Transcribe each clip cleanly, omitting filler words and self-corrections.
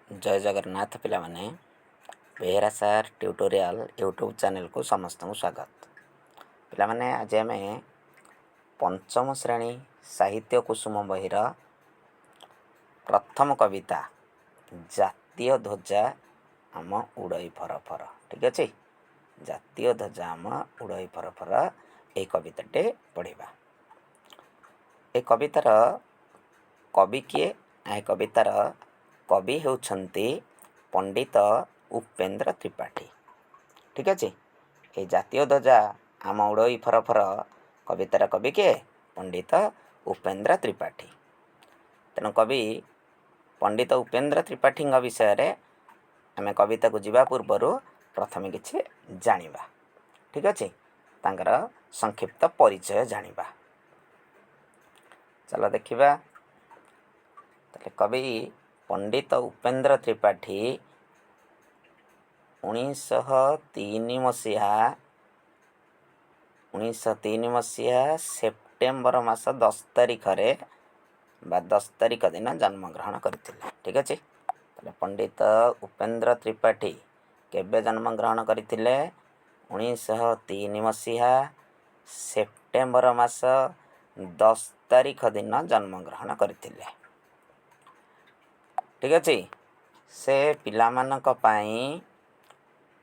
जय जगन्नाथ पिला माने बेहरा सार ट्यूटोरियल यूट्यूब चैनल को समस्त स्वागत। पिला माने आज आम पंचम श्रेणी साहित्य कुसुम बहिर प्रथम कविता जातीय ध्वजा आम उड़ई फर फर। ठीक अच्छे, जातीय ध्वजा आम उड़ई फर फर ये कविताटे पढ़ा। ए कवितार कवि किए? ए कवितार कवि होउछंती पंडित उपेंद्र त्रिपाठी। ठीक अच्छे, ये जातीय ध्वजा आम उड़ई फर फर कवितार कवि किए? पंडित उपेंद्र त्रिपाठी। तेणु कवि पंडित उपेंद्र त्रिपाठी विषय आम कविता को जीवा पूर्वर प्रथम किछि जानिबा। ठीक अच्छे, तांकर संक्षिप्त परिचय जानिबा। चलो देखिबा। कवि पंडित उपेंद्र त्रिपाठी 1903 मसीहा सेप्टेम्बर मास 10 तारिख बा 10 तारिख दिन जन्मग्रहण करते। ठीक अच्छे, पंडित उपेंद्र त्रिपाठी केबे जन्मग्रहण करते? 1903 मसीहा सेप्टेम्बर मास 10 तारिख दिन जन्मग्रहण करते। ठीक अच्छे, से पिलामानक पाई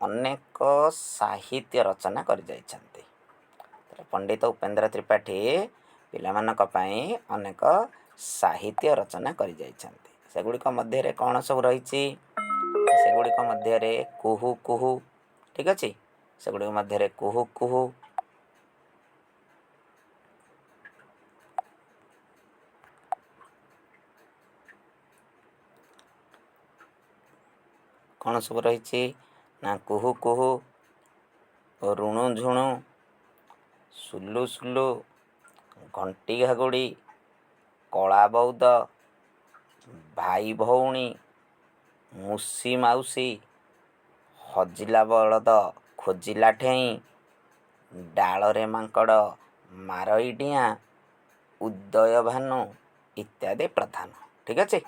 अनेक साहित्य रचना कर जाइछन्ति। पंडित उपेंद्र त्रिपाठी पिलामानक पाई अनेक साहित्य रचना कर जाइछन्ति। सेगुड़िक मध्य कौन सब रही? सेगुड़िक मध्य कुहू कुहू। ठीक अच्छे, सेगुड़िक मध्य कुहू कुहू, कौन सब रही ना कुहू कुहू, ऋणु झुणु, सुलु सुलु, घंटी घागुड़ी, कला बौद, भाई भौणी, मुसी माउसी, हजिला बलद खोजिला ठेई, डालरे मांकड़ मारई डिया, उदय भानु इत्यादि प्रधान। ठीक अच्छे,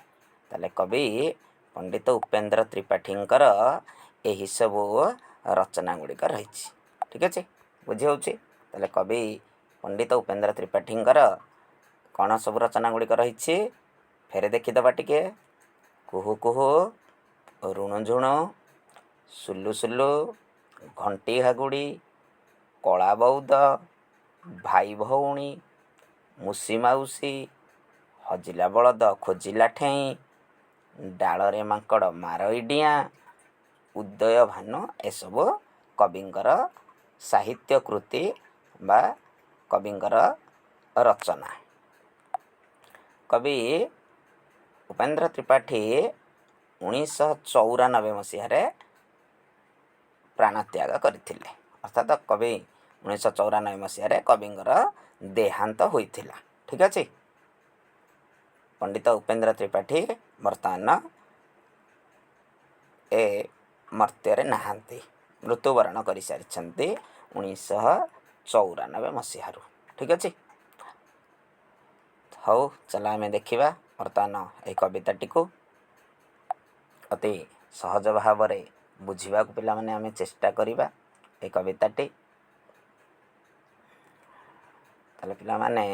ताले कवि पंडित उपेंद्र त्रिपाठींकर यही सब रचना गुड़िक रही। ठीक अच्छे, बुझी होची? ताले कवि पंडित उपेंद्र त्रिपाठींकर कौन सब रचना गुड़िक रही फेरे देखीदबा टिके। कुहू कुहू, ऋणु झुणु, सुलु सुलु, घंटी घागुड़ी, कला बौद, भाई भौणी, मुसी माउसी, हजिला बलद खोजिला ठेई, डालरे मांकड़ मारई डिया, उदय भानु एसबु कविंकर साहित्य कृति बा कविंकर रचना। कवि उपेंद्र त्रिपाठी 1994 मसीह प्राणत्याग करते। अर्थात कवि 1994 मसीह कविंकर देहांत होइथिला। ठीक अच्छे, पंडित उपेंद्र त्रिपाठी वर्तमान ए मर्त्य नहांती, मृत्युवरण कर सारी 1994 मसीह। ठीक अच्छे, हौ चला आम देखा बर्तमान ये कविताटी को अति सहज भाव बुझा पिला माने आम चेष्टा करिबा। ये कविताटी ताले पिला माने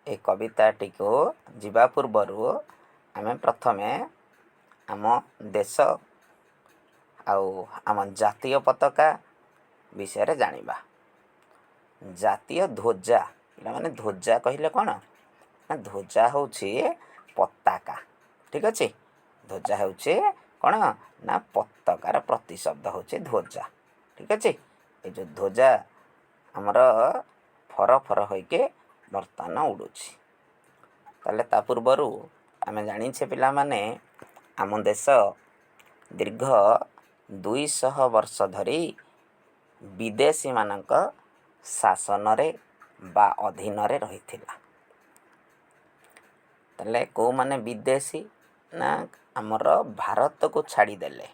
ये कविताटी को जीवा पूर्वर आम प्रथमे आम देश आम जातीय पताका विषय जानिबा। जातीय ध्वजा पिला माने ध्वजा कहले कौन ना ध्वजा होउछि पताका। ठीक अच्छे, ध्वजा होउछि कौन ना पताकार प्रतिशब्द होउछि ध्वजा। ठीक अच्छे, ये जो ध्वजा आमर फर फर होइके बर्तमान उड़ुछि। ताले ता पूर्वर आम जानिछे पिला माने आम देश दीर्घ 200 वर्ष धरी विदेशी मानक शासन बा अधीन रही। ताले को माने विदेशी ना आमर भारत को छाड़ीदेले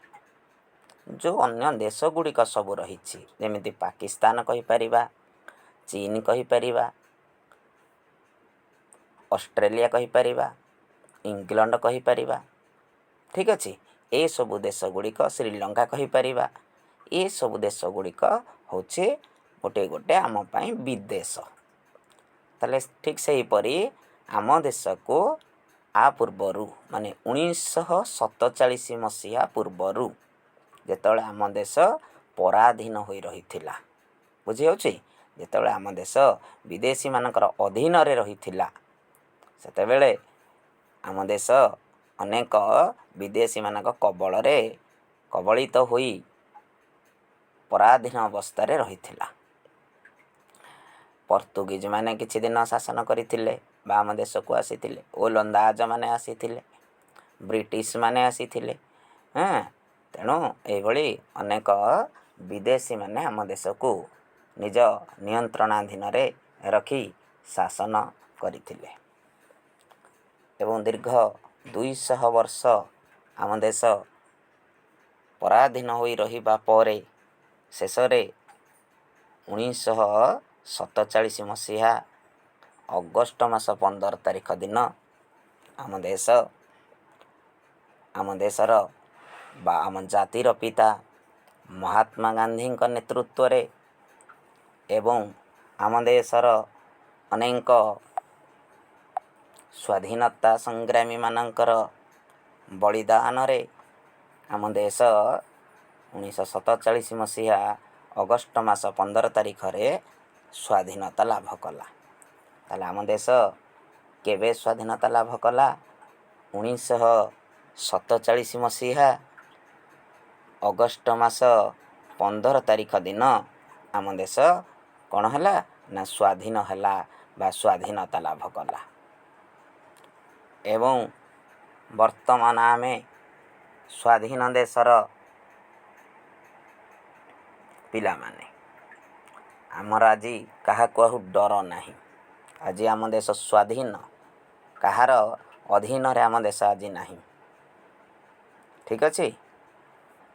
जो अन्य देश गुड़िक सब रही, जमीती पाकिस्तान कहीपर, चीन कहीपर, ऑस्ट्रेलिया कहीपर, इंग्लैंड कहीपर, ठीक अच्छे। ए सबु देश गुड़िक श्रीलंका कहीपर ये सबु देश गुड़िक हूँ गोटे गोटे आम विदेश। ताले ठीक से हीपरी आम देश को आ पूर्वर माने 1947 मसीहा पूर्वर जेतବେଳେ आम देश पराधीन हो रही बुझी होची जेतବେଳେ आम देश विदेशी मानकर अधीन रे रही सेतेबेले आम देश अनेक विदेशी मानक कबल रे कबलित होई पराधीन अवस्था रे रही पर्तुगीज माने किछि दिन शासन करथिले बा आम देश को आसीथिले ओलंदाज माने आसीथिले ब्रिटिश माने आसीथिले हाँ तेणु एभली अनेक विदेशी माने आम देश को निज नियंत्रणाधीन रे रखी शासन करथिले एवं दीर्घ 200 वर्ष आम देश पराधीन होई रहिबा परे शेषरे 1947 मसीहा अगस्ट मास 15 तारिख दिन आम देशर बा आम जातिर पिता महात्मा गांधी नेतृत्व रे एवं आम देशर अनेक स्वाधीनता संग्रामी मानकर बलिदान रे आम देश 1947 मसीहा अगस्ट मास 15 तारिख रे स्वाधीनता लाभ कला। ताले आम देश केबे स्वाधीनता लाभ कला 1947 मसीहा अगस्ट मास 15 तारिख दिन आम देश कौन है ना स्वाधीन है बा स्वाधीनता लाभ कला एवं वर्तमान आमे स्वाधीन देशर पिला माने आमर आज क्या डर नहीं आज आम देश स्वाधीन कहार अधीन रे आम देश आज नहीं ठीक अच्छे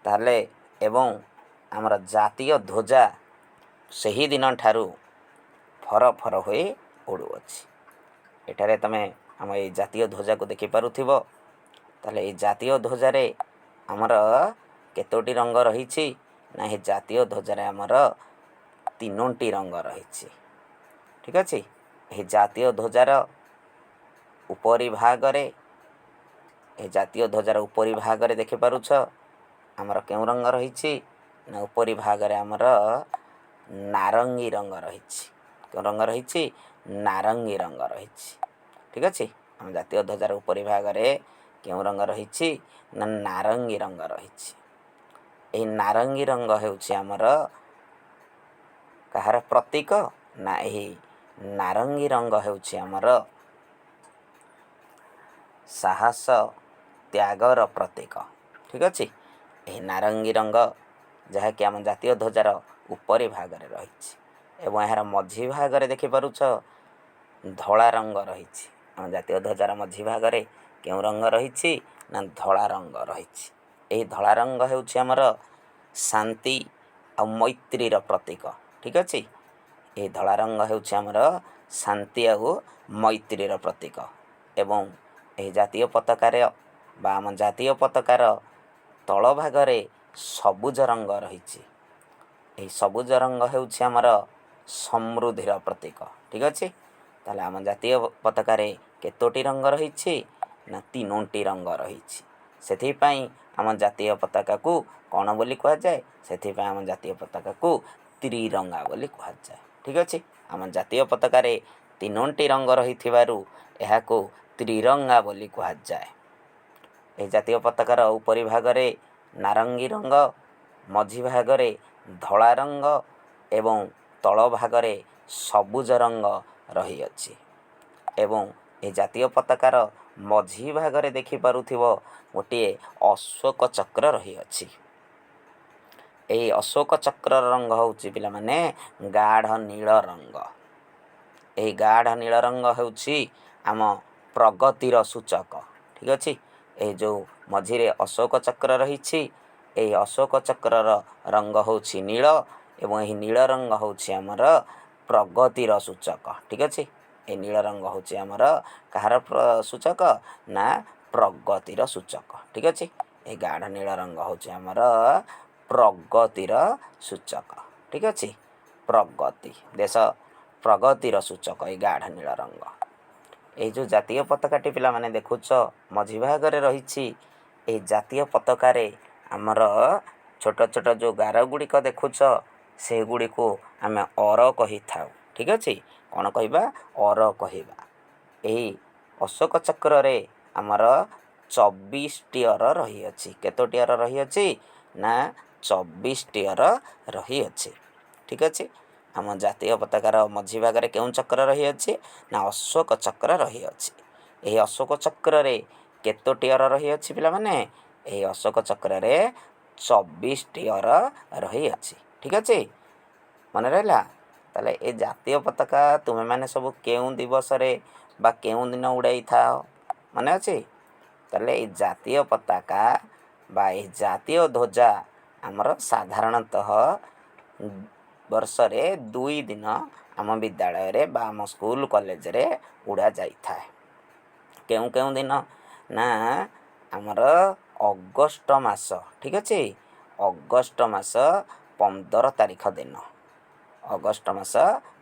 ताले एवं आमर जातीय ध्वजा सही दिन ठारू फर फर हुए उड़ुअछि एठारे तमे आम ये जातीय ध्वजा को देखि पारुथिबो ताले ये जातीय ध्वजा रे आमर केतोटी रंग रही ना ये जातीय ध्वजा रे आमर 3टी रंग रही ठीक अच्छे ये जातीय ध्वजार उपरी भाग रे ये जातीय ध्वजार उपरी भाग रे देखि पारुछ आमर केउ रंग रही ना उपरी भाग रे आमर नारंगी रंग रही केउ रंग रही नारंगी रंग रही ठीक अच्छे आम जातीय ध्वजार उपरी भाग रे केउ रंग रही ना नारंगी रंग रही यही नारंगी रंग हेउछि आमर कहार प्रतीक ना यही नारंगी रंग हेउछि आमर साहस त्यागर प्रतीक ठीक अच्छे यही नारंगी रंग जहाँकि आम जातीय ध्वजार उपरी भाग रे रही एवं यार मझी भाग रे देखि पारुछ धला रंग रही आम जातीय ध्वजार मझी भाग रे केउ रंग रही ना धला रंग रही यही धला रंग हेउछि आमर शांति आ मैत्रीर प्रतीक ठीक अच्छे यही धला रंग हेउछि आमर शांति आ मैत्रीर प्रतीक एवं यही जातीय पताकार बा आम जातीय पताकार तल भाग रे सबुज रंग रही यही सबुज रंग हेउछि आमर समृद्धिर प्रतीक ठीक अच्छे ताले आम जातीय पताकार केतोटी रंग रही ना 3टी रंग रही सेथिपाई आम जातीय पताका को कौन बोली कह जाए सेथिपाई आम जातीय पताका को त्रिरंगा बोली कह जाए ठीक अच्छे आम जातीय पताकार 3टी रंग रही को त्रिरंगा बोली कह जाए ए जातीय पताकार उपरी भाग रे नारंगी रंग मझी भाग रे धला रंग एवं तल भाग रे सबुज रंग रही अछि एवं ए जातीय पताकार मझी भाग रे देखि पारुथिबो गोटे अशोक चक्र रही अछि एई अशोक चक्र रंग होउछि पिला माने गाढ़ नील रंग एई गाढ़ नील रंग होउछि आम प्रगतिर सूचक ठीक अछि ए जो मझी रे अशोक चक्र रही एई अशोक चक्र रंग होउछि नील एवं एही नील रंग होउछि आमर प्रगतिर सूचक ठीक अछि ए नील रंग होउछि आमर कहार सूचक ना प्रगतिर सूचक। ठीक अच्छे, ये गाढ़ नील रंग हूँ आमर प्रगतिर सूचक। ठीक अच्छे, प्रगति देश प्रगतिर सूचक ये गाढ़ नील रंग। ये जो जातीय पताकाटी पिला माने देखुच मझी भागरे रही, ये जातीय पताकार आमर छोट छोट जो गार गुड़िक देखुच से गुड़ी को आम अर कही था। ठीक अच्छे, कौन कहवा अर कहवा। यही अशोक चक्र रे आमर 24 टी अर रही अछि। केतोटी अर रही अछि ना 24 टी अर रही अछि। ठीक अच्छे, आम जातीय पताकार मझी भागरे केउं चक्र रही अछि ना अशोक चक्र रही अछि। यही अशोक चक्र रे केतोटी अर रही अछि पिला माने, यही अशोक चक्र रे 24 टी अर रही अछि। ठीक अच्छे, मन रहा। ताले ए जातीय पताका तुम्हें माने सब केउं दिवस रे बा केउं दिन उड़ाई था मने अच्छे। ताले ए जातीय पताका बा ए जातीय ध्वजा आमर साधारणतः वर्ष रे 2 दिन आम विद्यालय रे बा आम स्कूल कॉलेज रे उड़ा जाई था। केउं केउं दिन ना आमर अगस्त मास। ठीक अच्छे, अगस्त मास 15 तारीख दिन, अगस्त मास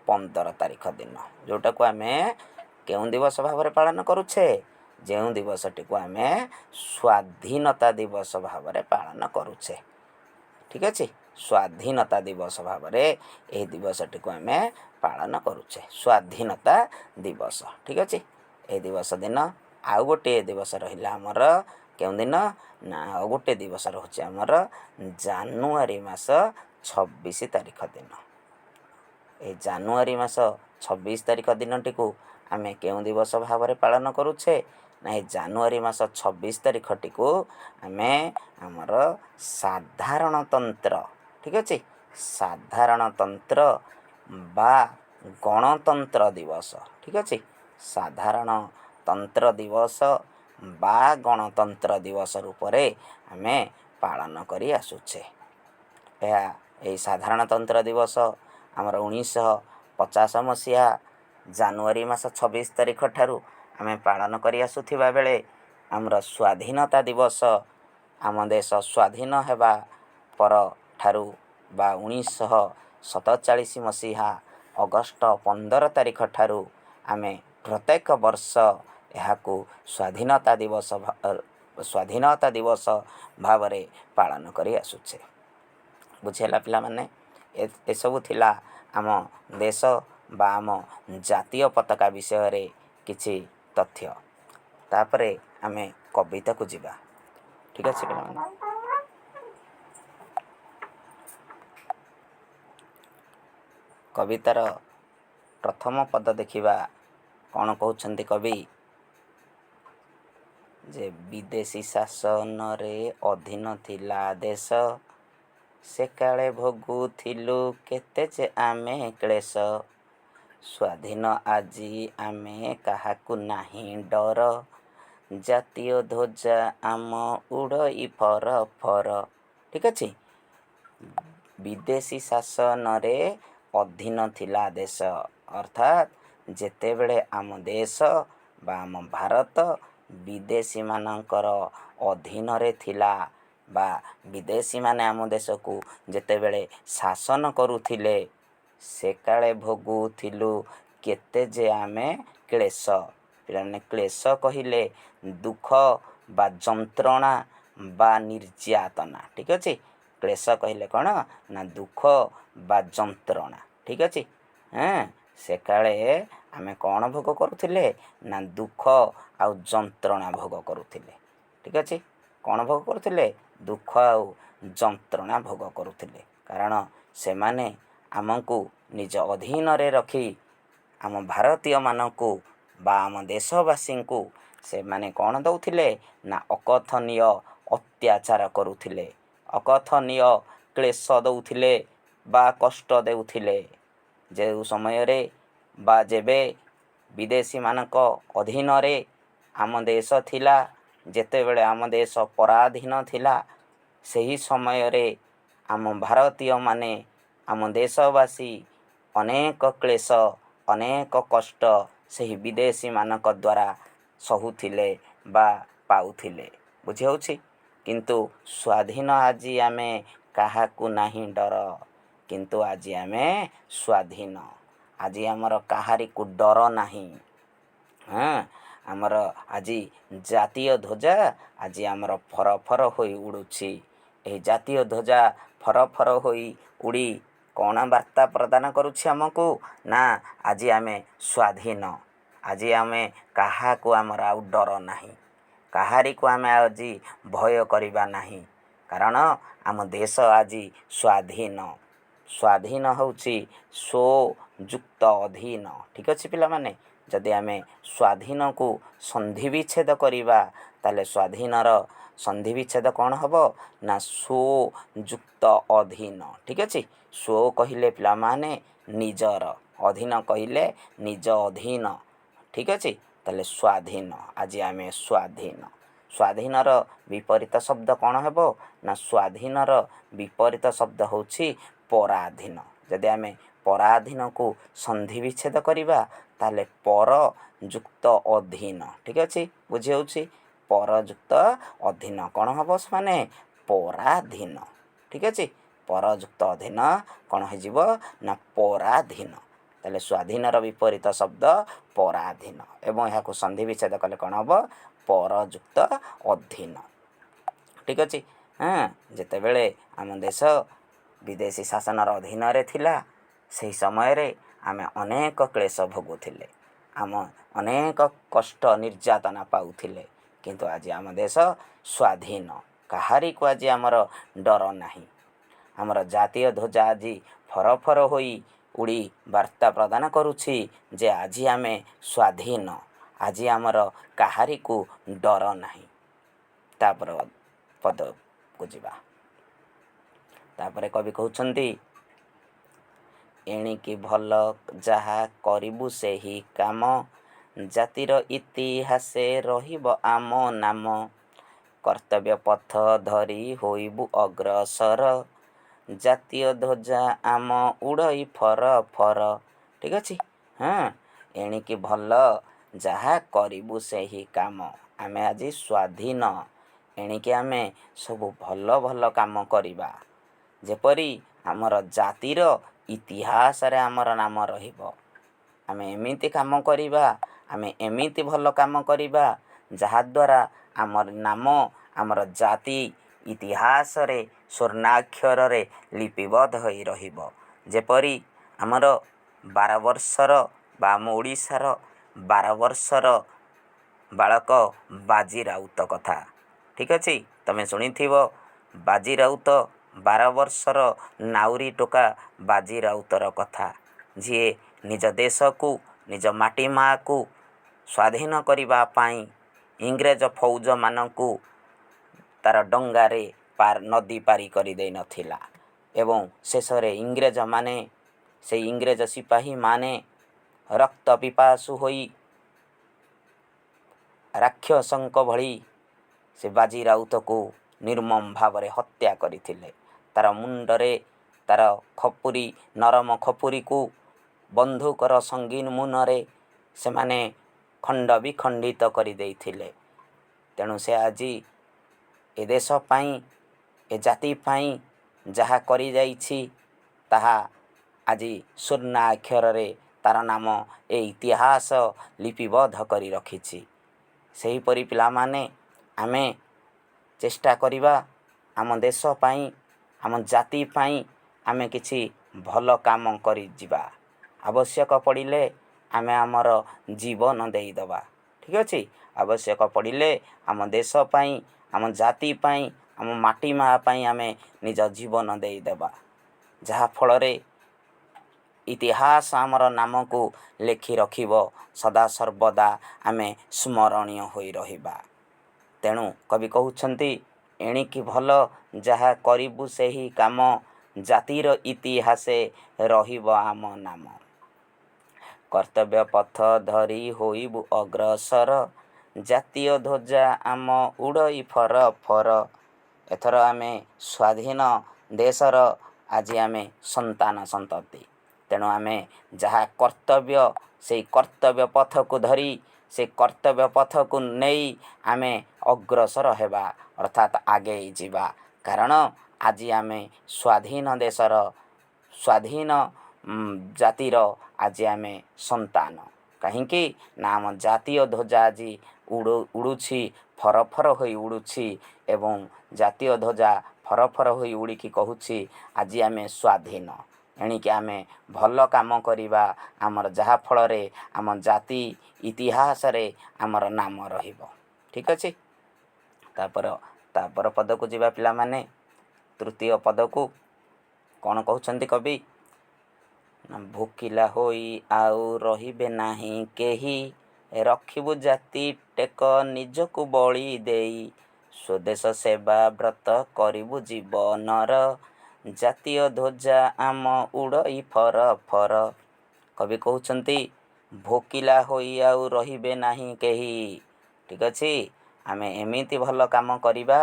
15 तारीख दिन जोटा को आम केउं दिवस भाव में पालन करुछे, जो दिवसटी को आम स्वाधीनता दिवस भाव में पालन करुछे। ठीक अच्छे, स्वाधीनता दिवस भाव में यह दिवसटी को आम पालन करुछे, स्वाधीनता दिवस। ठीक अच्छे, ए दिवस दिन आउ गोटे दिवस रहिला आमर केउं दिन ना आउ गोटे दिवस रहुचे आमर जानुआरी मास 26 तारीख दिन। ए जानुआरी मास 26 तारीख दिनटी को आम केउं दिवस भाव में पालन करुछे ना ए जानुआरी मास 26 तारीख टी को आम आमर साधारणतंत्र। ठीक अच्छे, साधारणतंत्र बा गणतंत्र दिवस। ठीक अच्छे, साधारणतंत्र दिवस बा गणतंत्र दिवस रूप रे आम पालन करी आसुछे। यह साधारणतंत्र दिवस आमर 1950 मसीहा जानुआरी मास 26 तारीख ठारू आम पालन करी आसुथिबा बेले आमर स्वाधीनता दिवस आम देश स्वाधीन हेबा पर ठारू बा 1947 मसीहा अगस्त 15 तारीख ठारू आम प्रत्येक वर्ष यहाकू स्वाधीनता दिवस भाव में पालन करी आसुछे। बुझेला पिला माने, ए सबु थिला आम देश बा आम जातीय पताका विषय रे किछि तथ्य। तापरे आमे कविता को जिबा। ठीक अछि पिला माने, कवितार प्रथम पद देखिबा कौन कहउछन्ति कवि जे विदेशी शासन रे अधीन थिला देश, से काले भोगुथिलु केते जे आमे क्लेश, स्वाधीन आजी आमे काहाकू नाही डर, जातीय ध्वजा आम उड़ई फर फर। ठीक अच्छे, विदेशी शासन रे अधीन थिला देश अर्थात जेते बेले आम देश बा आम भारत विदेशी मानकर अधीन रे थिला बा विदेशी माने आम देश को जेते बेले शासन करुथिले, से काले भोगुथिलु केते जे आमे क्लेश। पिलाने क्लेश कहिले दुख बा जंत्रणा बा निर्यातना। ठीक अच्छे, क्लेश कहले कौन ना दुख बा जंत्रणा। ठीक अच्छे, हाँ से काले आमे कौन भोग करुथिले ना दुख आउ जंत्रणा भोग करुथिले। ठीक अच्छे, कौन भोग करुथिले दुख आउ जंत्रणा भोग करुथिले, कारण से माने आमको निज अधीन रे रखी आम भारतीय मानकू बा आम देशवासी को से माने कौन दउथिले ना अकथनीय अत्याचार करुथिले, अकथनीय क्लेश दउथिले बा कष्ट देउथिले। जे समय रे बा जेबे विदेशी मानक अधीन रे आम देश थिला, जेते बेले आम देश पराधीन थिला, सही समय रे आम भारतीय माने आम देशवासी अनेक क्लेश अनेक कष्ट सही विदेशी मानक द्वारा सहुथिले बा ପାଉଥିଲେ। ବୁଝି ହେଉଛି? କିନ୍ତୁ ସ୍ୱାଧୀନ ଆଜି ଆମେ କାହାକୁ ନାହିଁ ଡର, କିନ୍ତୁ ଆଜି ଆମେ ସ୍ୱାଧୀନ। ଆଜି ଆମର କାହାରିକୁ ଡର ନାହିଁ। ହଁ, ଆମର ଆଜି ଜାତୀୟ ଧ୍ୱଜା ଆଜି ଆମର ଫର ଫର ହୋଇ ଉଡ଼ୁଛି। ଏହି ଜାତୀୟ ଧ୍ୱଜା ଫର ଫର ହୋଇ ଉଡ଼ି କ'ଣ ବାର୍ତ୍ତା ପ୍ରଦାନ କରୁଛି ଆମକୁ? ନା ଆଜି ଆମେ ସ୍ୱାଧୀନ। ଆଜି ଆମେ କାହାକୁ ଆମର ଆଉ ଡର ନାହିଁ। କାହାରିକୁ ଆମେ ଆଜି ଭୟ କରିବା ନାହିଁ। କାରଣ ଆମ ଦେଶ ଆଜି ସ୍ୱାଧୀନ। ସ୍ୱାଧୀନ ହେଉଛି ସ୍ୱଯୁକ୍ତ ଅଧୀନ। ଠିକ୍ ଅଛି ପିଲାମାନେ? ଯଦି ଆମେ ସ୍ୱାଧୀନକୁ ସନ୍ଧିବିଚ୍ଛେଦ କରିବା ତାହେଲେ ସ୍ୱାଧୀନର ସନ୍ଧିବିଚ୍ଛେଦ କ'ଣ ହେବ? ନା ସ୍ୱଯୁକ୍ତ ଅଧୀନ। ଠିକ୍ ଅଛି? ସ୍ୱ କହିଲେ ପିଲାମାନେ ନିଜର, ଅଧୀନ କହିଲେ ନିଜ ଅଧୀନ। ଠିକ୍ ଅଛି? ତାହେଲେ ସ୍ୱାଧୀନ। ଆଜି ଆମେ ସ୍ୱାଧୀନ। ସ୍ୱାଧୀନର ବିପରୀତ ଶବ୍ଦ କ'ଣ ହେବ? ନା ସ୍ୱାଧୀନର ବିପରୀତ ଶବ୍ଦ ହେଉଛି ପରାଧୀନ। ଯଦି ଆମେ ପରାଧୀନକୁ ସନ୍ଧିବିଚ୍ଛେଦ କରିବା ତାହେଲେ ପର ଯୁକ୍ତ ଅଧୀନ। ଠିକ୍ ଅଛି? ବୁଝି ହେଉଛି? ପରଯୁକ୍ତ ଅଧୀନ କ'ଣ ହେବ? ସେମାନେ ପରାଧୀନ। ଠିକ୍ ଅଛି? ପରଯୁକ୍ତ ଅଧୀନ କ'ଣ ହେଇଯିବ? ନା ପରାଧୀନ। ତାହେଲେ ସ୍ୱାଧୀନର ବିପରୀତ ଶବ୍ଦ ପରାଧୀନ ଏବଂ ଏହାକୁ ସନ୍ଧିବିଚ୍ଛେଦ କଲେ କ'ଣ ହେବ? ପରଯୁକ୍ତ ଅଧୀନ। ଠିକ୍ ଅଛି? ଯେତେବେଳେ ଆମ ଦେଶ ବିଦେଶୀ ଶାସନର ଅଧୀନରେ ଥିଲା ସେହି ସମୟରେ ଆମେ ଅନେକ କ୍ଲେଶ ଭୋଗୁଥିଲେ। ଆମ ଅନେକ କଷ୍ଟ ନିର୍ଯାତନା ପାଉଥିଲେ। କିନ୍ତୁ ଆଜି ଆମ ଦେଶ ସ୍ୱାଧୀନ। କାହାରିକୁ ଆଜି ଆମର ଡର ନାହିଁ। ଆମର ଜାତୀୟ ଧ୍ୱଜା ଆଜି ଫର ଫର ହୋଇ ଉଡ଼ି ବାର୍ତ୍ତା ପ୍ରଦାନ କରୁଛି ଯେ ଆଜି ଆମେ ସ୍ୱାଧୀନ। ଆଜି ଆମର କାହାରିକୁ ଡର ନାହିଁ। ତାପରେ ପଦକୁ ଯିବା। ତାପରେ କବି କହୁଛନ୍ତି, ଏଣିକି ଭଲ ଯାହା କରିବୁ ସେହି କାମ, ଜାତିର ଇତିହାସେ ରହିବ ଆମ ନାମ। କର୍ତ୍ତବ୍ୟ ପଥ ଧରି ହୋଇବୁ ଅଗ୍ରସର, ଜାତୀୟ ଧ୍ୱଜା ଆମ ଉଡ଼ଇ ଫର ଫର। ଠିକ୍ ଅଛି? ଏଣିକି ଭଲ ଯାହା କରିବୁ ସେହି କାମ। ଆମେ ଆଜି ସ୍ୱାଧୀନ। ଏଣିକି ଆମେ ସବୁ ଭଲ ଭଲ କାମ କରିବା। ଯେପରି ଆମର ଜାତିର ଇତିହାସରେ ଆମର ନାମ ରହିବ। ଆମେ ଏମିତି କାମ କରିବା, ଆମେ ଏମିତି ଭଲ କାମ କରିବା ଯାହାଦ୍ୱାରା ଆମର ନାମ ଆମର ଜାତି ଇତିହାସରେ ସ୍ୱର୍ଣ୍ଣାକ୍ଷରରେ ଲିପିବଦ୍ଧ ହୋଇ ରହିବ। ଯେପରି ଆମର 12 ବର୍ଷର ବା ଆମ ଓଡ଼ିଶାର 12 ବର୍ଷର ବାଳକ ବାଜି ରାଉତ କଥା। ଠିକ୍ ଅଛି? ତମେ ଶୁଣିଥିବ ବାଜି ରାଉତ 12 ବର୍ଷର ନାଉରୀ ଟୋକା ବାଜି ରାଉତର କଥା। ଯିଏ ନିଜ ଦେଶକୁ ନିଜ ମାଟି ମାଆକୁ ସ୍ୱାଧୀନ କରିବା ପାଇଁ ଇଂରେଜ ଫୌଜମାନଙ୍କୁ ତା'ର ଡଙ୍ଗାରେ ନଦୀ ପାରି କରିଦେଇନଥିଲା ଏବଂ ଶେଷରେ ଇଂରେଜମାନେ ସେଇ ଇଂରେଜ ସିପାହୀମାନେ ରକ୍ତ ପିପାସୁ ହୋଇ ରାକ୍ଷସଙ୍କ ଭଳି ସେ ବାଜି ରାଉତକୁ ନିର୍ମମ ଭାବରେ ହତ୍ୟା କରିଥିଲେ। ତା'ର ମୁଣ୍ଡରେ ତା'ର ଖପୁରୀ ନରମ ଖପୁରୀକୁ ବନ୍ଧୁକର ସଙ୍ଗୀନ ମୁନରେ ସେମାନେ ଖଣ୍ଡ ବିଖଣ୍ଡିତ କରିଦେଇଥିଲେ। ତେଣୁ ସେ ଆଜି ଏ ଦେଶ ପାଇଁ ଏ ଜାତି ପାଇଁ ଯାହା କରିଯାଇଛି ତାହା ଆଜି ସ୍ୱର୍ଣ୍ଣାକ୍ଷରରେ ତା'ର ନାମ ଏ ଇତିହାସ ଲିପିବଦ୍ଧ କରି ରଖିଛି। ସେହିପରି ପିଲାମାନେ ଆମେ ଚେଷ୍ଟା କରିବା ଆମ ଦେଶ ପାଇଁ ଆମ ଜାତି ପାଇଁ ଆମେ କିଛି ଭଲ କାମ କରିଯିବା। ଆବଶ୍ୟକ ପଡ଼ିଲେ ଆମେ ଆମର ଜୀବନ ଦେଇଦେବା। ଠିକ୍ ଅଛି? ଆବଶ୍ୟକ ପଡ଼ିଲେ ଆମ ଦେଶ ପାଇଁ ଆମ ଜାତି ପାଇଁ ଆମ ମାଟି ମା ପାଇଁ ଆମେ ନିଜ ଜୀବନ ଦେଇଦେବା। ଯାହାଫଳରେ ଇତିହାସ ଆମର ନାମକୁ ଲେଖି ରଖିବ। ସଦାସର୍ବଦା ଆମେ ସ୍ମରଣୀୟ ହୋଇ ରହିବା। ତେଣୁ କବି କହୁଛନ୍ତି, ଏଣିକି ଭଲ ଯାହା କରିବୁ ସେହି କାମ, ଜାତିର ଇତିହାସେ ରହିବ ଆମ ନାମ। କର୍ତ୍ତବ୍ୟ ପଥ ଧରି ହୋଇବୁ ଅଗ୍ରସର, ଜାତୀୟ ଧ୍ୱଜା ଆମ ଉଡ଼ଇ ଫର ଫର। ଏଥର ଆମେ ସ୍ୱାଧୀନ ଦେଶର ଆଜି ଆମେ ସନ୍ତାନ ସନ୍ତତି। ତେଣୁ ଆମେ ଯାହା କର୍ତ୍ତବ୍ୟ ସେଇ କର୍ତ୍ତବ୍ୟ ପଥକୁ ଧରି से कर्तव्य पथ को नहीं आमे अग्रसर हेबा अर्थात आगे जीवा कारण आज आमे स्वाधीन देशर स्वाधीन जातिर आज आमे संतान कहीं ना आम जातीय ध्वजा आज उड़ुछि फरफर हो उड़ुछि एवं जातीय ध्वजा फरफर हो उड़िकी कहूछि आज आमे स्वाधीन एणिकी आमे भल काम करिबा आमर जहा फल आम जाति इतिहास रे आमर नाम रहिबो ठीक अछि तापर पद को जीवा पिला माने तृतीय पद को कौन कहउछन्ति कवि भूकिला होई आउ रहिबे नाही केही रखिबु जाति टेक निजकु बळी देई स्वदेश सेवा व्रत करिबु जीवनर जातीय ध्वजा आम उड़ई फर फर कवि कहउछन्ति भोकिला होई आउ रहिबे नाही केही ठीक अछि आमे एमिति भल काम करिबा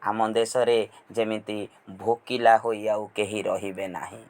आम देश रे जेमिति भोकिला होई आउ केही रहिबे नाही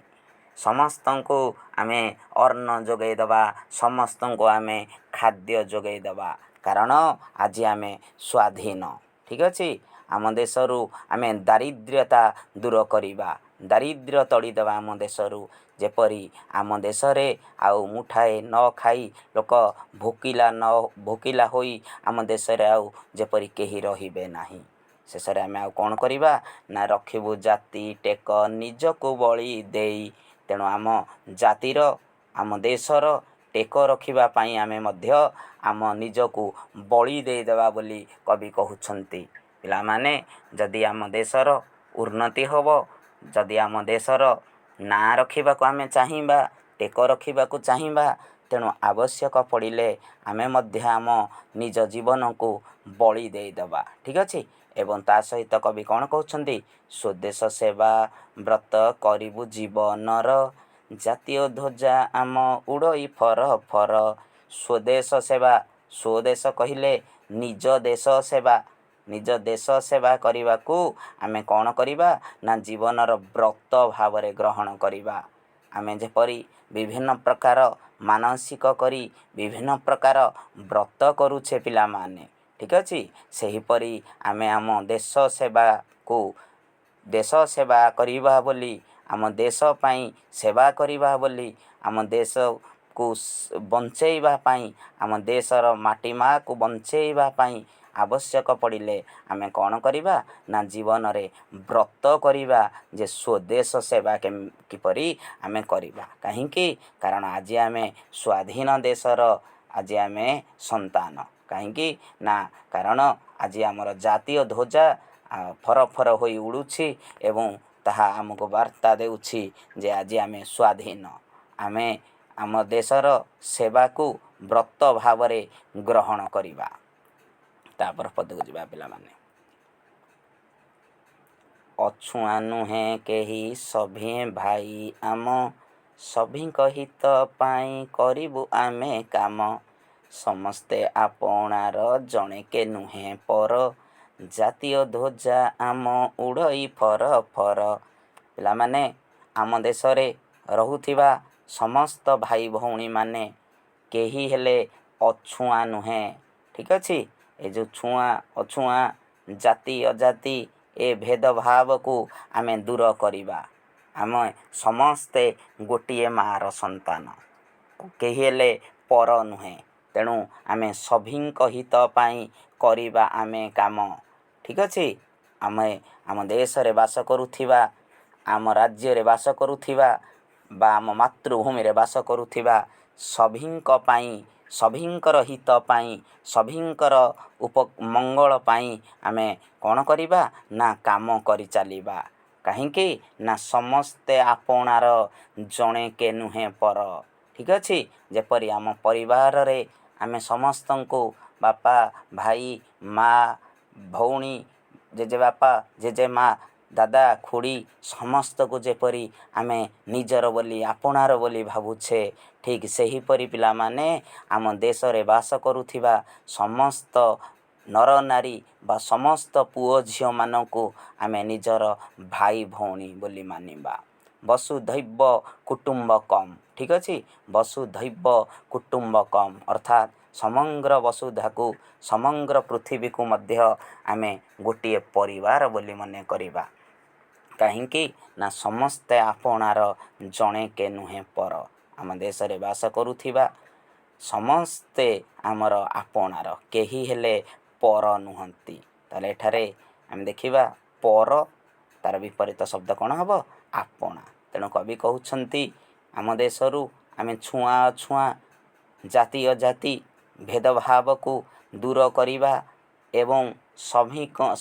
समस्त को आमे अन्न जोगई दबा समस्त को आमे खाद्य जोगई दबा कारण आज आमे स्वाधीन ठीक अछि आम देशरू आमे दारिद्र्यता दूर करिबा दारिद्र्य तड़ी दबा आम देशरू जेपरी आम देश रे आउ मुठाए न खाई लोक भोकिला होई आम देश रे आउ जेपरी केही रहिबे नाही शेष रे आमे आउ कोन करिबा ना रखिबु जाति टेक निजको बळी देई तेणु आम जातिर आम देशर टेक रखिबा पाई आमे मध्य आम निजको बळी देई देबा बोली कवि कहउछन्ति पिला माने जदि आम देशर उन्नति होबो जदि आम देशर ना रखिबा को आमे चाहिबा टेक रखिबा को चाहिबा तेणु आवश्यक पड़िले आमे मध्य आम निज जीवन को बळी देई देबा ठीक अछि एवं ता सहित कवि कौन कहउछन्ति स्वदेश सेवा व्रत करिबु जीवनर जातीय ध्वजा आम उड़ई फर फर स्वदेश सेवा स्वदेश कहिले निज देश सेवा करिबा को आमे कौन करिबा ना जीवनर व्रत भाव रे ग्रहण करिबा आमे जेपरी विभिन्न प्रकार मानसिक करी विभिन्न प्रकार व्रत करूछे पिला माने ठीक अछि सही परी आमे आम देश सेवा करिबा बोली आम देश पाई सेवा करिबा बोली आम देश को बंचेइबा पाई आम देशर माटी माँ को बंचेइबा पाई आवश्यक पड़िले आमे कौन करिबा ना जीवन रे व्रत करिबा जे स्वदेश सेवा के किपरि आमे करिबा काहेकि कारण आज आमे स्वाधीन देशर आज आमे संतान काहेकि ना कारण आज आमर जातीय ध्वजा फर फर होई उड़ुछि एवं ताहा आमको वार्ता देउछि जे आज आमे स्वाधीन आमे आम देशर सेवा को व्रत भाव रे ग्रहण करिबा तापर पद को जीवा पिला माने अछुआ नुहे केही सभी भाई आम सभी हित पाई करिबु आमे काम समस्ते आपणार जणे के नुहे पर जातीय ध्वजा आम उड़ई फर फर पिला माने आम देश रे रहुथिबा समस्त भाई भौणी माने केही हेले अछुआ नुहे ठीक अछि ए जो छुआ अछुआ जाति अजाति ए भेदभाव को आमे दूर करिबा आम समस्ते गोटिए मार संतान केही हेले पर नुहे तेणु आमे सभींक हित पाई करिबा आमे काम ठीक अछि आमे आम देश रे वास करुथिबा आम राज्य रे वास करुथिबा बा आम मातृभूमि रे वास करुथिबा सभींक पाई सभींकर हित पाई सभींकर उपमंगल पाई आमे कौन करिबा ना काम करि चलिबा काहेकि ना समस्ते आपणार जणे के नुहे पर ठीक अछि जेपरि आम परिवार रे आमे समस्तंको बापा भाई माँ भौणी जेजे बापा जेजे माँ दादा खुड़ी समस्त को जेपरी आमे निजर बोली आपणार बोली भावुछे ठीक सही परी पिला माने आम देश रे वास करुथिबा समस्त नर नारी बा समस्त पुओ झियो मानकु आमे निजर भाई भौणी बोली मानिबा वसुधैव कुटुंबकम ठीक अछि वसुधैव कुटुंबकम अर्थात ସମଗ୍ର ବସୁଧାକୁ ସମଗ୍ର ପୃଥିବୀକୁ ମଧ୍ୟ ଆମେ ଗୋଟିଏ ପରିବାର ବୋଲି ମନେ କରିବା। କାହିଁକି ନା ସମସ୍ତେ ଆପଣାର ଜଣେ କେ ନୁହେଁ ପର। ଆମ ଦେଶରେ ବାସ କରୁଥିବା ସମସ୍ତେ ଆମର ଆପଣାର, କେହି ହେଲେ ପର ନୁହନ୍ତି। ତାହେଲେ ଏଠାରେ ଆମେ ଦେଖିବା ପର ତା'ର ବିପରୀତ ଶବ୍ଦ କ'ଣ ହେବ? ଆପଣା। ତେଣୁ କବି କହୁଛନ୍ତି ଆମ ଦେଶରୁ ଆମେ ଛୁଆଁ ଅଛୁଆଁ ଜାତି ଅଜାତି ଭେଦଭାବକୁ ଦୂର କରିବା ଏବଂ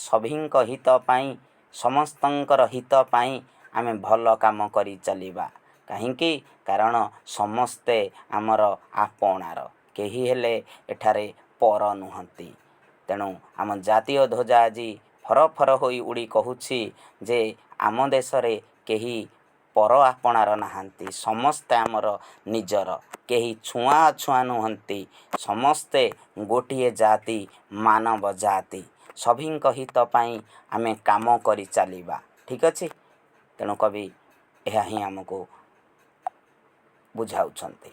ସଭିଙ୍କ ହିତ ପାଇଁ ସମସ୍ତଙ୍କର ହିତ ପାଇଁ ଆମେ ଭଲ କାମ କରି ଚାଲିବା। କାହିଁକି? କାରଣ ସମସ୍ତେ ଆମର ଆପଣାର, କେହି ହେଲେ ଏଠାରେ ପର ନୁହନ୍ତି। ତେଣୁ ଆମ ଜାତୀୟ ଧ୍ୱଜା ଆଜି ଫରଫର ହୋଇ ଉଡ଼ି କହୁଛି ଯେ ଆମ ଦେଶରେ କେହି ପର ଆପଣାର ନାହାନ୍ତି, ସମସ୍ତେ ଆମର ନିଜର, କେହି ଛୁଆଁ ଅଛୁଆଁ ନୁହନ୍ତି, ସମସ୍ତେ ଗୋଟିଏ ଜାତି, ମାନବ ଜାତି, ସଭିଙ୍କ ହିତ ପାଇଁ ଆମେ କାମ କରି ଚାଲିବା। ଠିକ୍ ଅଛି। ତେଣୁ କବି ଏହା ହିଁ ଆମକୁ ବୁଝାଉଛନ୍ତି।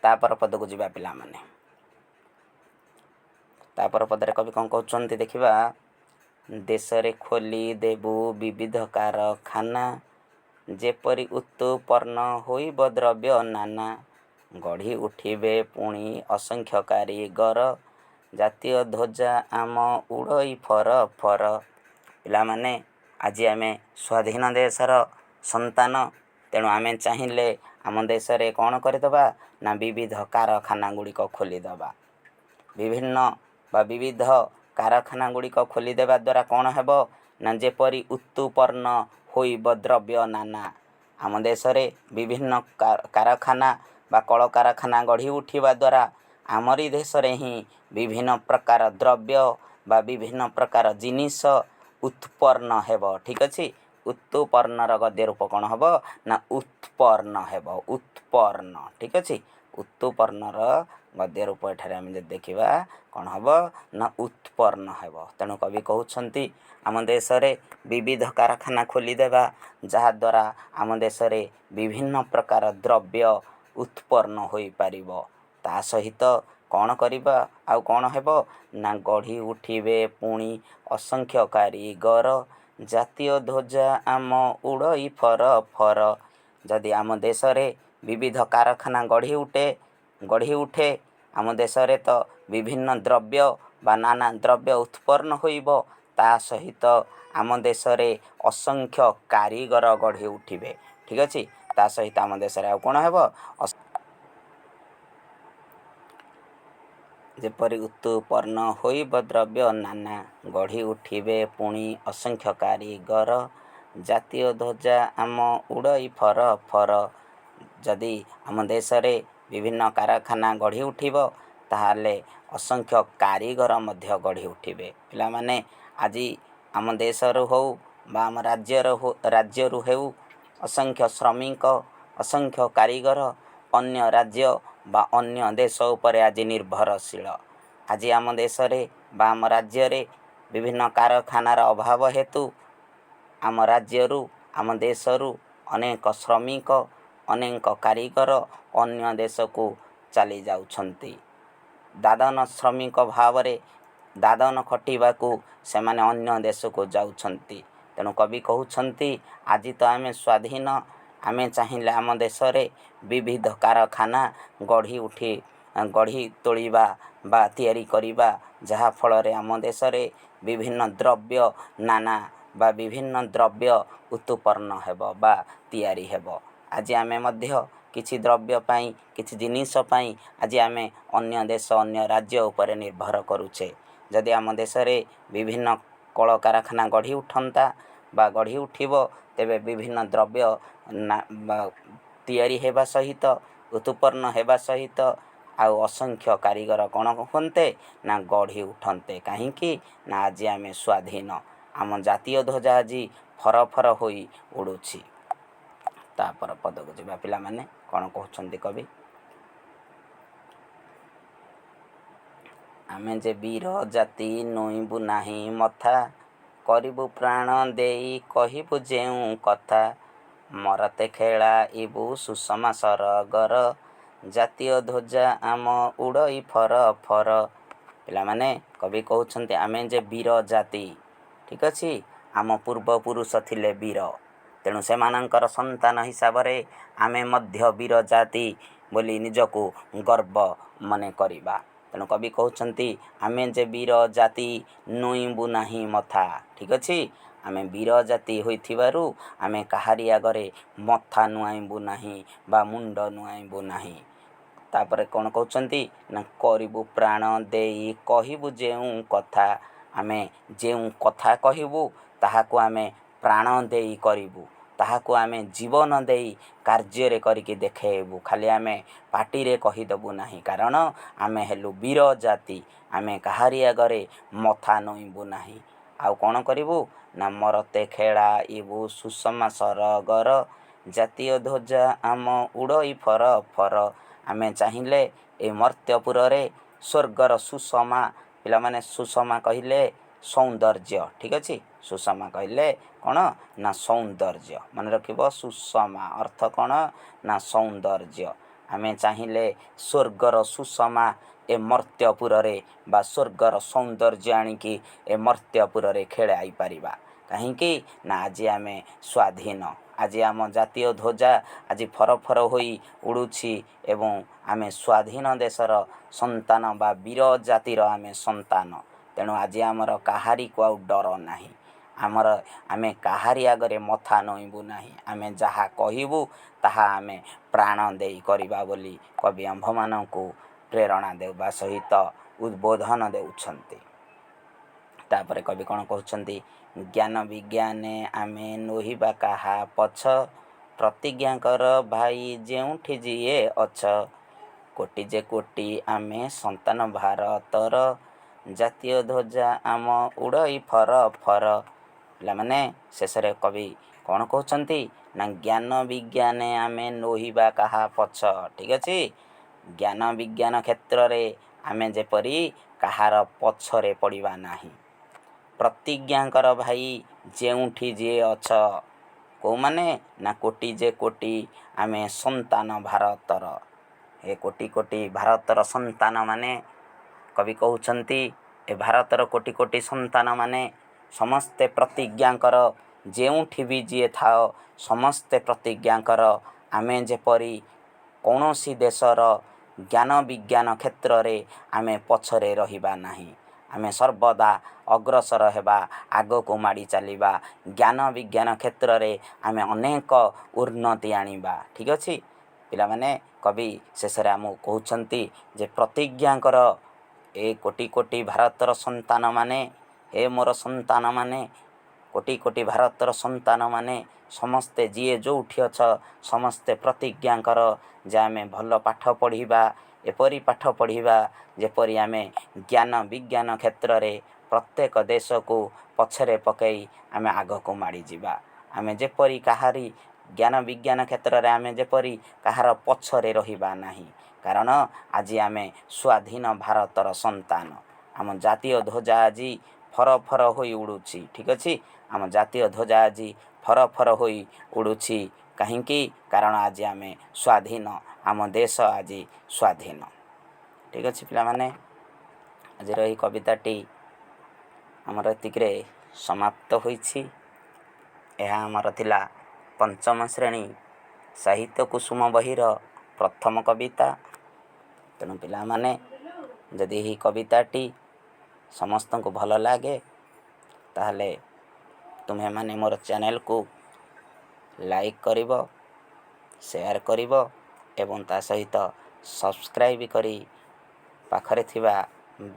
ତାପର ପଦକୁ ଯିବା ପିଲାମାନେ। ତାପର ପଦରେ କବି କ'ଣ କହୁଛନ୍ତି ଦେଖିବା। ଦେଶରେ ଖୋଲି ଦେବୁ ବିବିଧ କାରଖାନା, ଯେପରି ଉତ୍ତୁପର୍ଣ୍ଣ ହୋଇବ ଦ୍ରବ୍ୟ ନାନା, ଗଢ଼ି ଉଠିବେ ପୁଣି ଅସଂଖ୍ୟ କାରିଗର, ଜାତୀୟ ଧ୍ୱଜା ଆମ ଉଡ଼ଇ ଫର ଫର। ପିଲାମାନେ ଆଜି ଆମେ ସ୍ୱାଧୀନ ଦେଶର ସନ୍ତାନ। ତେଣୁ ଆମେ ଚାହିଁଲେ ଆମ ଦେଶରେ କ'ଣ କରିଦେବା ନା ବିବିଧ କାରଖାନା ଗୁଡ଼ିକ ଖୋଲିଦେବା। ବିବିଧ କାରଖାନା ଗୁଡ଼ିକ ଖୋଲିଦେବା ଦ୍ୱାରା କ'ଣ ହେବ ନା ଯେପରି ଉତ୍ତୁପର୍ଣ୍ଣ ହୋଇବ ଦ୍ରବ୍ୟ ନାନା। ଆମ ଦେଶରେ ବିଭିନ୍ନ କାରଖାନା ବା କଳକାରଖାନା ଗଢ଼ି ଉଠିବା ଦ୍ୱାରା ଆମରି ଦେଶରେ ହିଁ ବିଭିନ୍ନ ପ୍ରକାର ଦ୍ରବ୍ୟ ବା ବିଭିନ୍ନ ପ୍ରକାର ଜିନିଷ ଉତ୍ପନ୍ନ ହେବ। ଠିକ୍ ଅଛି। ଉତ୍ତୁପର୍ଣ୍ଣର ଗଦ୍ୟ ରୂପ କ'ଣ ହେବ ନା ଉତ୍ପନ୍ନ ହେବ। ଉତ୍ପନ୍ନ। ଠିକ୍ ଅଛି। ଉତ୍ତୁପର୍ଣ୍ଣର ଗଦ୍ୟ ରୂପ ଏଠାରେ ଆମେ ଯଦି ଦେଖିବା କ'ଣ ହେବ ନା ଉତ୍ପନ୍ନ ହେବ। ତେଣୁ କବି କହୁଛନ୍ତି ଆମ ଦେଶରେ ବିବିଧ କାରଖାନା ଖୋଲିଦେବା, ଯାହାଦ୍ୱାରା ଆମ ଦେଶରେ ବିଭିନ୍ନ ପ୍ରକାର ଦ୍ରବ୍ୟ ଉତ୍ପନ୍ନ ହୋଇପାରିବ। ତା ସହିତ କ'ଣ କରିବା ଆଉ କ'ଣ ହେବ ନା ଗଢ଼ି ଉଠିବେ ପୁଣି ଅସଂଖ୍ୟ କାରିଗର, ଜାତୀୟ ଧ୍ୱଜା ଆମ ଉଡ଼ଇ ଫର ଫର। ଯଦି ଆମ ଦେଶରେ ବିବିଧ କାରଖାନା ଗଢ଼ି ଉଠେ ଆମ ଦେଶରେ ତ ବିଭିନ୍ନ ଦ୍ରବ୍ୟ ବା ନାନା ଦ୍ରବ୍ୟ ଉତ୍ପନ୍ନ ହୋଇବ। ତା ସହିତ ଆମ ଦେଶରେ ଅସଂଖ୍ୟ କାରିଗର ଗଢ଼ି ଉଠିବେ। ଠିକ୍ ଅଛି। ତା ସହିତ ଆମ ଦେଶରେ ଆଉ କ'ଣ ହେବ? ଯେପରି ଉତ୍ତୁପର୍ଣ୍ଣ ହୋଇବ ଦ୍ରବ୍ୟ ନାନା, ଗଢ଼ି ଉଠିବେ ପୁଣି ଅସଂଖ୍ୟ କାରିଗର, ଜାତୀୟ ଧ୍ୱଜା ଆମ ଉଡ଼ଇ ଫର ଫର। ଯଦି ଆମ ଦେଶରେ ବିଭିନ୍ନ କାରଖାନା ଗଢ଼ି ଉଠିବ ତାହେଲେ ଅସଂଖ୍ୟ କାରିଗର ମଧ୍ୟ ଗଢ଼ି ଉଠିବେ। ପିଲାମାନେ ଆଜି ଆମ ଦେଶରୁ ହେଉ ବା ଆମ ରାଜ୍ୟରୁ ହେଉ ଅସଂଖ୍ୟ ଶ୍ରମିକ, ଅସଂଖ୍ୟ କାରିଗର ଅନ୍ୟ ରାଜ୍ୟ ବା ଅନ୍ୟ ଦେଶ ଉପରେ ଆଜି ନିର୍ଭରଶୀଳ। ଆଜି ଆମ ଦେଶରେ ବା ଆମ ରାଜ୍ୟରେ ବିଭିନ୍ନ କାରଖାନାର ଅଭାବ ହେତୁ ଆମ ରାଜ୍ୟରୁ ଆମ ଦେଶରୁ ଅନେକ ଶ୍ରମିକ, ଅନେକ କାରିଗର ଅନ୍ୟ ଦେଶକୁ ଚାଲି ଯାଉଛନ୍ତି। ଦାଦନ ଶ୍ରମିକ ଭାବରେ ଦାଦନ ଖଟିବାକୁ ସେମାନେ ଅନ୍ୟ ଦେଶକୁ ଯାଉଛନ୍ତି। ତେଣୁ କବି କହୁଛନ୍ତି ଆଜି ତ ଆମେ ସ୍ୱାଧୀନ, ଆମେ ଚାହିଁଲେ ଆମ ଦେଶରେ ବିବିଧ କାରଖାନା ଗଢ଼ି ତୋଳିବା ବା ତିଆରି କରିବା, ଯାହାଫଳରେ ଆମ ଦେଶରେ ବିଭିନ୍ନ ଦ୍ରବ୍ୟ ନାନା ବା ବିଭିନ୍ନ ଦ୍ରବ୍ୟ ଉତ୍ପନ୍ନ ହେବ ବା ତିଆରି ହେବ। ଆଜି ଆମେ ମଧ୍ୟ କିଛି ଦ୍ରବ୍ୟ ପାଇଁ, କିଛି ଜିନିଷ ପାଇଁ ଆଜି ଆମେ ଅନ୍ୟ ଦେଶ, ଅନ୍ୟ ରାଜ୍ୟ ଉପରେ ନିର୍ଭର କରୁଛେ। ଯଦି ଆମ ଦେଶରେ ବିଭିନ୍ନ କଳକାରଖାନା ଗଢ଼ି ଉଠନ୍ତା ବା ଗଢ଼ି ଉଠିବ, ତେବେ ବିଭିନ୍ନ ଦ୍ରବ୍ୟ ତିଆରି ହେବା ସହିତ, ଉତ୍ପନ୍ନ ହେବା ସହିତ ଆଉ ଅସଂଖ୍ୟ କାରିଗର କ'ଣ ହୁଅନ୍ତେ ନା ଗଢ଼ି ଉଠନ୍ତେ। କାହିଁକି ନା ଆଜି ଆମେ ସ୍ୱାଧୀନ। ଆମ ଜାତୀୟ ଧ୍ୱଜା ଆଜି ଫରଫର ହୋଇ ଉଡ଼ୁଛି। ତାପର ପଦକୁ ଯିବା ପିଲାମାନେ। କ'ଣ କହୁଛନ୍ତି କବି? ଆମେ ଯେ ବୀର ଜାତି ନୋଇବୁ ନାହିଁ ମଥା, କରିବୁ ପ୍ରାଣ ଦେଇ କହିବୁ ଯେଉଁ କଥା, ମରତେ ଖେଳାଇବୁ ସୁଷମା ସରଗର, ଜାତୀୟ ଧ୍ୱଜା ଆମ ଉଡ଼ଇ ଫର ଫର। ପିଲାମାନେ କବି କହୁଛନ୍ତି ଆମେ ଯେ ବୀର ଜାତି, ଠିକ୍ ଅଛି। ଆମ ପୂର୍ବପୁରୁଷ ଥିଲେ ବୀର, ତେଣୁ ସେମାନଙ୍କର ସନ୍ତାନ ହିସାବରେ ଆମେ ମଧ୍ୟ ବୀର ଜାତି ବୋଲି ନିଜକୁ ଗର୍ବ ମନେ କରିବା। ତେଣୁ କବି କହୁଛନ୍ତି ଆମେ ଯେ ବୀର ଜାତି ନୁଇଁବୁ ନାହିଁ ମଥା, ଠିକ୍ ଅଛି। ଆମେ ବୀର ଜାତି ହୋଇଥିବାରୁ ଆମେ କାହାରି ଆଗରେ ମଥା ନୁଆଇଁବୁ ନାହିଁ ବା ମୁଣ୍ଡ ନୁଆଇଁବୁ ନାହିଁ। ତାପରେ କ'ଣ କହୁଛନ୍ତି ନା କରିବୁ ପ୍ରାଣ ଦେଇ କହିବୁ ଯେଉଁ କଥା। ଆମେ ଯେଉଁ କଥା କହିବୁ ତାହାକୁ ଆମେ ପ୍ରାଣ ଦେଇ କରିବୁ, ତାହାକୁ ଆମେ ଜୀବନ ଦେଇ କାର୍ଯ୍ୟରେ କରିକି ଦେଖେଇବୁ। ଖାଲି ଆମେ ପାଟିରେ କହିଦେବୁ ନାହିଁ, କାରଣ ଆମେ ହେଲୁ ବୀର ଜାତି। ଆମେ କାହାରି ଆଗରେ ମଥା ନୋଇଁବୁ ନାହିଁ। ଆଉ କ'ଣ କରିବୁ ନା ମରତେ ଖେଳାଇବୁ ସୁଷମା ସରଗର, ଜାତୀୟ ଧ୍ୱଜା ଆମ ଉଡ଼ଇ ଫର ଫର। ଆମେ ଚାହିଁଲେ ଏ ମର୍ତ୍ତ୍ୟପୁରରେ ସ୍ୱର୍ଗର ସୁଷମା, ପିଲାମାନେ ସୁଷମା କହିଲେ ସୌନ୍ଦର୍ଯ୍ୟ, ଠିକ୍ ଅଛି। ସୁଷମା କହିଲେ କ'ଣ ନା ସୌନ୍ଦର୍ଯ୍ୟ, ମନେ ରଖିବ। ସୁଷମା ଅର୍ଥ କ'ଣ ନା ସୌନ୍ଦର୍ଯ୍ୟ। ଆମେ ଚାହିଁଲେ ସ୍ୱର୍ଗର ସୁଷମା ଏ ମର୍ତ୍ତ୍ୟପୁରରେ ବା ସ୍ୱର୍ଗର ସୌନ୍ଦର୍ଯ୍ୟ ଆଣିକି ଏ ମର୍ତ୍ତ୍ୟପୁରରେ ଖେଳାଇ ପାରିବା। କାହିଁକି ନା ଆଜି ଆମେ ସ୍ୱାଧୀନ। ଆଜି ଆମ ଜାତୀୟ ଧ୍ୱଜା ଆଜି ଫର ଫର ହୋଇ ଉଡ଼ୁଛି ଏବଂ ଆମେ ସ୍ୱାଧୀନ ଦେଶର ସନ୍ତାନ ବା ବୀର ଜାତିର ଆମେ ସନ୍ତାନ। ତେଣୁ ଆଜି ଆମର କାହାରିକୁ ଆଉ ଡର ନାହିଁ। ଆମେ କାହାରି ଆଗରେ ମଥା ନୋଇଁବୁ ନାହିଁ। ଆମେ ଯାହା କହିବୁ ତାହା ଆମେ ପ୍ରାଣ ଦେଇ କରିବା ବୋଲି କବି ଆମ୍ଭମାନଙ୍କୁ ପ୍ରେରଣା ଦେବା ସହିତ ଉଦ୍ବୋଧନ ଦେଉଛନ୍ତି। ତାପରେ କବି କ'ଣ କହୁଛନ୍ତି, ଜ୍ଞାନ ବିଜ୍ଞାନେ ଆମେ ନୋହିବା କାହା ପଛ, ପ୍ରତିଜ୍ଞା କର ଭାଇ ଯେଉଁଠି ଯିଏ ଅଛ। କୋଟି ଯେ କୋଟି ଆମେ ସନ୍ତାନ ଭାରତର, ଜାତୀୟ ଧ୍ୱଜା ଆମ ଉଡ଼ଇ ଫର ଫର। ପିଲାମାନେ ଶେଷରେ କବି କ'ଣ କହୁଛନ୍ତି ନା ଜ୍ଞାନ ବିଜ୍ଞାନେ ଆମେ ନୋହିବା କାହା ପଛ, ଠିକ୍ ଅଛି। ଜ୍ଞାନ ବିଜ୍ଞାନ କ୍ଷେତ୍ରରେ ଆମେ ଯେପରି କାହାର ପଛରେ ପଡ଼ିବା ନାହିଁ। ପ୍ରତିଜ୍ଞା କର ଭାଇ ଯେଉଁଠି ଯିଏ ଅଛ। କେଉଁମାନେ ନା କୋଟି ଯେ କୋଟି ଆମେ ସନ୍ତାନ ଭାରତର। ଏ କୋଟି କୋଟି ଭାରତର ସନ୍ତାନମାନେ କବି କହୁଛନ୍ତି ଏ ଭାରତର କୋଟି କୋଟି ସନ୍ତାନମାନେ ସମସ୍ତେ ପ୍ରତିଜ୍ଞା କର, ଯେଉଁଠି ବି ଯିଏ ଥାଅ ସମସ୍ତେ ପ୍ରତିଜ୍ଞା କର ଆମେ ଯେପରି କୌଣସି ଦେଶର ଜ୍ଞାନ ବିଜ୍ଞାନ କ୍ଷେତ୍ରରେ ଆମେ ପଛରେ ରହିବା ନାହିଁ। ଆମେ ସର୍ବଦା ଅଗ୍ରସର ହେବା, ଆଗକୁ ମାଡ଼ି ଚାଲିବା। ଜ୍ଞାନ ବିଜ୍ଞାନ କ୍ଷେତ୍ରରେ ଆମେ ଅନେକ ଉନ୍ନତି ଆଣିବା, ଠିକ୍ ଅଛି। ପିଲାମାନେ କବି ଶେଷରେ ଆମକୁ କହୁଛନ୍ତି ଯେ ପ୍ରତିଜ୍ଞା କର ଏ କୋଟି କୋଟି ଭାରତର ସନ୍ତାନମାନେ, ଏ ମୋର ସନ୍ତାନମାନେ, କୋଟି କୋଟି ଭାରତର ସନ୍ତାନମାନେ ସମସ୍ତେ ଯିଏ ଯେଉଁଠି ଅଛ ସମସ୍ତେ ପ୍ରତିଜ୍ଞା କର ଯେ ଆମେ ଭଲ ପାଠ ପଢ଼ିବା, ଏପରି ପାଠ ପଢ଼ିବା ଯେପରି ଆମେ ଜ୍ଞାନ ବିଜ୍ଞାନ କ୍ଷେତ୍ରରେ ପ୍ରତ୍ୟେକ ଦେଶକୁ ପଛରେ ପକାଇ ଆମେ ଆଗକୁ ମାଡ଼ିଯିବା। ଆମେ ଯେପରି କାହାରି ଜ୍ଞାନ ବିଜ୍ଞାନ କ୍ଷେତ୍ରରେ ଆମେ ଯେପରି କାହାର ପଛରେ ରହିବା ନାହିଁ। କାରଣ ଆଜି ଆମେ ସ୍ୱାଧୀନ ଭାରତର ସନ୍ତାନ। ଆମ ଜାତୀୟ ଧ୍ୱଜା ଆଜି ଫର ଫର ହୋଇ ଉଡ଼ୁଛି, ଠିକ୍ ଅଛି। ଆମ ଜାତୀୟ ଧ୍ୱଜା ଆଜି ଫର ଫର ହୋଇ ଉଡ଼ୁଛି। କାହିଁକି? କାରଣ ଆଜି ଆମେ ସ୍ୱାଧୀନ, ଆମ ଦେଶ ଆଜି ସ୍ୱାଧୀନ, ଠିକ୍ ଅଛି। ପିଲାମାନେ ଆଜିର ଏହି କବିତାଟି ଆମର ଏତିକିରେ ସମାପ୍ତ ହୋଇଛି। ଏହା ଆମର ଥିଲା ପଞ୍ଚମ ଶ୍ରେଣୀ ସାହିତ୍ୟ କୁସୁମ ବହିର ପ୍ରଥମ କବିତା। ତେଣୁ ପିଲାମାନେ ଯଦି ଏହି କବିତାଟି ସମସ୍ତଙ୍କୁ ଭଲ ଲାଗେ ତାହେଲେ ତୁମେମାନେ ମୋର ଚ୍ୟାନେଲକୁ ଲାଇକ୍ କରିବ, ସେୟାର କରିବ ଏବଂ ତା ସହିତ ସବସ୍କ୍ରାଇବ୍ କରି ପାଖରେ ଥିବା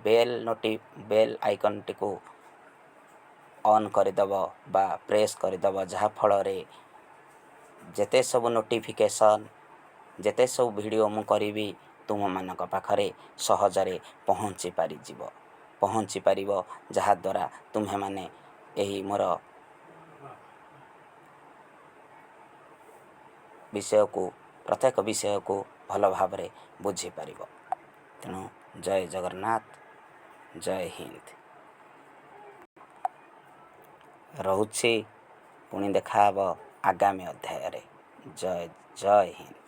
ବେଲ୍ ଆଇକନ୍ଟିକୁ ଅନ୍ କରିଦେବ ବା ପ୍ରେସ୍ କରିଦେବ, ଯାହାଫଳରେ ଯେତେ ସବୁ ନୋଟିଫିକେସନ୍, ଯେତେ ସବୁ ଭିଡ଼ିଓ ମୁଁ କରିବି ତୁମମାନଙ୍କ ପାଖରେ ସହଜରେ ପହଞ୍ଚିପାରିବ, ଯାହାଦ୍ୱାରା ତୁମ୍ଭେମାନେ ଏହି ମୋର ବିଷୟକୁ, ପ୍ରତ୍ୟେକ ବିଷୟକୁ ଭଲ ଭାବରେ ବୁଝିପାରିବ। ତେଣୁ ଜୟ ଜଗନ୍ନାଥ, ଜୟ ହିନ୍ଦ। ରହୁଛି, ପୁଣି ଦେଖା ହେବ ଆଗାମୀ ଅଧ୍ୟାୟରେ। ଜୟ ହିନ୍ଦ।